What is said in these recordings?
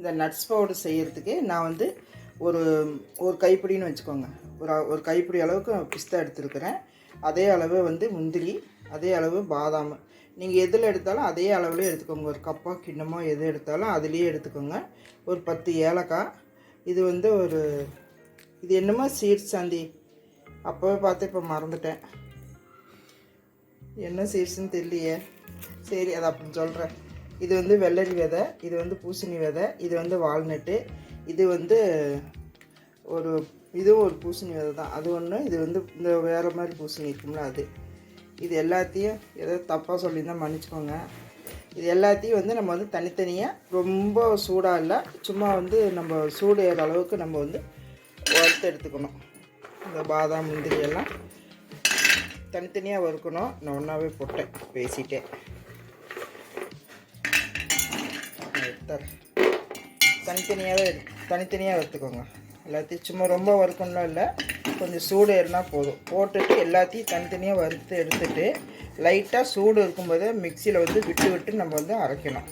இந்த nuts powder செய்கிறதுக்கு நான் வந்து ஒரு ஒரு கைப்பிடின்னு வச்சுக்கோங்க. ஒரு கைப்பிடி அளவுக்கு பிஸ்தா எடுத்துருக்கிறேன். அதே அளவு வந்து முந்திரி, அதே அளவு பாதாம். நீங்கள் எதில் எடுத்தாலும் அதே அளவுலேயே எடுத்துக்கோங்க. ஒரு கப்போ கிண்ணமோ எது எடுத்தாலும் அதுலேயே எடுத்துக்கோங்க. ஒரு 10 ஏலக்காய். இது வந்து இது என்னமோ சீட்ஸ் சாந்தி, அப்போவே பார்த்து இப்போ மறந்துட்டேன். என்ன சீட்ஸ்ன்னு தெரியலையே. சரி, அதை அப்படின்னு சொல்கிறேன். இது வந்து வெள்ளரி விதை, இது வந்து பூசணி விதை, இது வந்து வால்நட்டு, இது வந்து இதுவும் ஒரு பூசணி விதை தான், அது ஒன்று. இது வந்து இந்த வேறு மாதிரி பூசணி இருக்கும்ல அது. இது எல்லாத்தையும் ஏதோ தப்பாக சொல்லியிருந்தால் மன்னிச்சுக்கோங்க. இது எல்லாத்தையும் வந்து நம்ம வந்து தனித்தனியாக, ரொம்ப சூடாக இல்லை, சும்மா வந்து நம்ம சூடு ஏற அளவுக்கு நம்ம வந்து வறுத்து எடுத்துக்கணும். இந்த பாதாம் முந்திரி எல்லாம் தனித்தனியாக வறுக்கணும். நான் ஒன்றாவே போட்டேன் பேசிட்டேன். தனித்தனியாக வறுத்துக்கோங்க எல்லாத்தையும். சும்மா ரொம்ப வறுக்கணும்லாம் இல்லை, கொஞ்சம் சூடு ஏறினா போதும். போட்டுட்டு எல்லாத்தையும் தனித்தனியாக வறுத்து எடுத்துகிட்டு லைட்டாக சூடு இருக்கும்போது மிக்சியில் வந்து விட்டு நம்ம வந்து அரைக்கணும்.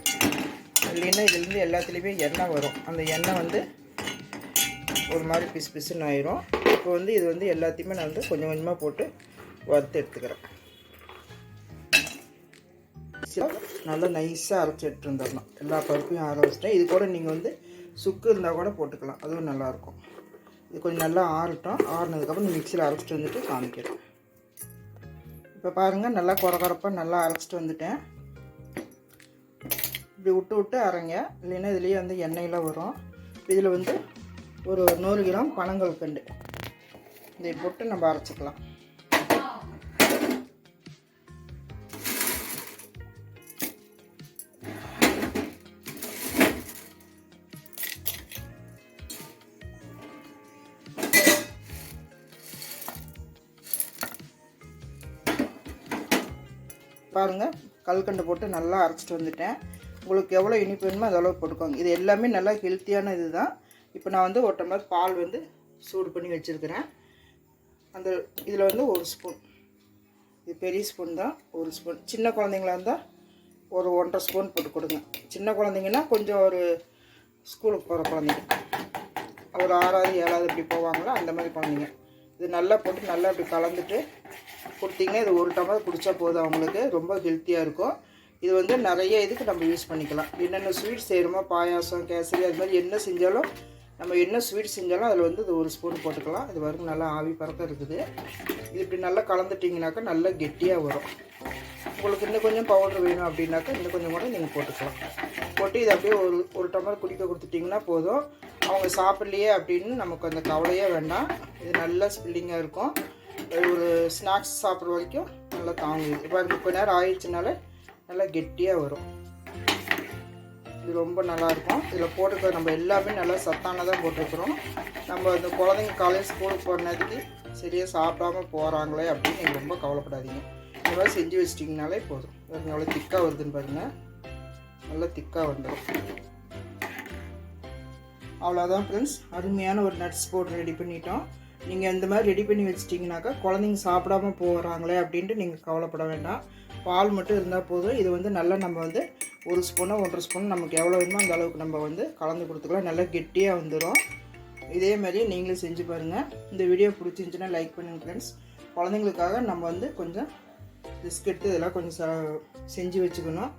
இல்லைன்னா இதுலேருந்து எல்லாத்துலேயுமே எண்ணெய் வரும். அந்த எண்ணெய் வந்து ஒரு மாதிரி பிசுன்னு ஆயிரும். இப்போ வந்து இது வந்து எல்லாத்தையுமே நான் வந்து கொஞ்சம் கொஞ்சமாக போட்டு வறுத்து எடுத்துக்கிறேன். நல்லா நைஸாக அரைச்சி எடுத்து வந்துடணும். எல்லா பருப்பையும் ஆற வச்சிட்டேன். இது கூட நீங்கள் வந்து சுக்கு இருந்தால் கூட போட்டுக்கலாம், அதுவும் நல்லாயிருக்கும். இது கொஞ்சம் நல்லா ஆறட்டும். ஆறினதுக்கப்புறம் மிக்சியில் அரைச்சிட்டு வந்துட்டு காமிக்கிறேன். இப்போ பாருங்கள், நல்லா குறப்பாக நல்லா அரைச்சிட்டு வந்துட்டேன். இப்படி விட்டு அரைங்க, இல்லைன்னா இதுலேயே வந்து எண்ணெயெலாம் வரும். இதில் வந்து ஒரு 100 கிராம் பனங்கல்கண்டு இதை போட்டு நம்ம அரைச்சிக்கலாம். பாருங்கள், கல்கண்டை போட்டு நல்லா அரைச்சிட்டு வந்துட்டேன். உங்களுக்கு எவ்வளோ இனிப்பு வேணுமோ அது அளவு போட்டுக்கோங்க. இது எல்லாமே நல்லா ஹெல்த்தியான இது தான். இப்போ நான் வந்து ஒரு டம்ளர் பால் வந்து சூடு பண்ணி வச்சுருக்கிறேன். அந்த இதில் வந்து 1 ஸ்பூன், இது பெரிய ஸ்பூன் தான், 1 ஸ்பூன். சின்ன குழந்தைங்களா இருந்தால் ஒரு 1.5 ஸ்பூன் போட்டு கொடுங்க. சின்ன குழந்தைங்கன்னா கொஞ்சம் ஒரு ஸ்கூலுக்கு போகிற குழந்தைங்க, ஒரு 6வது 7வது இப்படி போவாங்களா அந்த மாதிரி குழந்தைங்க. இது நல்லா போட்டு நல்லா இப்படி கலந்துட்டு கொடுத்தீங்கன்னா இது 1 டம்ளர் குடித்தா போதும். அவங்களுக்கு ரொம்ப ஹெல்த்தியாக இருக்கும். இது வந்து நிறைய இதுக்கு நம்ம யூஸ் பண்ணிக்கலாம். என்னென்ன ஸ்வீட் செய்கிறோமோ, பாயாசம், கேசரி, அது மாதிரி என்ன செஞ்சாலும், நம்ம என்ன ஸ்வீட் செஞ்சாலும் அதில் வந்து இது 1 ஸ்பூன் போட்டுக்கலாம். இது வரும் நல்லா ஆவி பறக்க இருக்குது. இது இப்படி நல்லா கலந்துட்டிங்கனாக்கா நல்லா கெட்டியாக வரும். உங்களுக்கு இன்னும் கொஞ்சம் பவுடர் வேணும் அப்படின்னாக்கா இன்னும் கொஞ்சம் கூட நீங்கள் போட்டுக்கலாம். போட்டு இது அப்படியே ஒரு டம்ளர் குடிக்க கொடுத்துட்டிங்கன்னா போதும். அவங்க சாப்பிட்லையே அப்படின்னு நமக்கு அந்த கவலையே வேண்டாம். இது நல்லா ஸ்பில்லிங்காக இருக்கும். ஒரு ஸ்நாக்ஸ் சாப்பிட்ற வரைக்கும் நல்லா தாங்குது. இப்போ 30 நேரம் ஆயிடுச்சுனால நல்லா கெட்டியாக வரும். இது ரொம்ப நல்லாயிருக்கும். இதில் போட்டுக்க நம்ம எல்லாமே நல்லா சத்தானதாக போட்டுருக்குறோம். நம்ம அந்த குழந்தைங்க காலையில் ஸ்கூலுக்கு போகிற நேரத்துக்கு சரியாக சாப்பிடாமல் போகிறாங்களே அப்படின்னு நீங்கள் ரொம்ப கவலைப்படாதீங்க. இந்த மாதிரி செஞ்சு வச்சிட்டிங்கனாலே போதும். எவ்வளோ திக்காக வருதுன்னு பாருங்கள், நல்லா திக்காக வந்துடும். அவ்வளோதான் ஃப்ரெண்ட்ஸ், அருமையான ஒரு நட்ஸ் பவுடர் ரெடி பண்ணிட்டோம். நீங்கள் இந்த மாதிரி ரெடி பண்ணி வச்சிட்டிங்கனாக்கா குழந்தைங்க சாப்பிடாம போகிறாங்களே அப்படின்ட்டு நீங்கள் கவலைப்பட வேண்டாம். பால் மட்டும் இருந்தால் போதும். இது வந்து நல்லா நம்ம வந்து 1 ஸ்பூனோ 1.5 ஸ்பூன் நமக்கு எவ்வளோ வேணுமோ அந்த அளவுக்கு நம்ம வந்து கலந்து கொடுத்துக்கலாம். நல்லா கெட்டியாக வந்துடும். இதே மாதிரி நீங்களும் செஞ்சு பாருங்கள். இந்த வீடியோ பிடிச்சிருந்துச்சுன்னா லைக் பண்ணுங்கள் ஃப்ரெண்ட்ஸ். குழந்தைங்களுக்காக நம்ம வந்து கொஞ்சம் பிஸ்கெட்டு இதெல்லாம் கொஞ்சம் செஞ்சு வச்சுக்கணும்.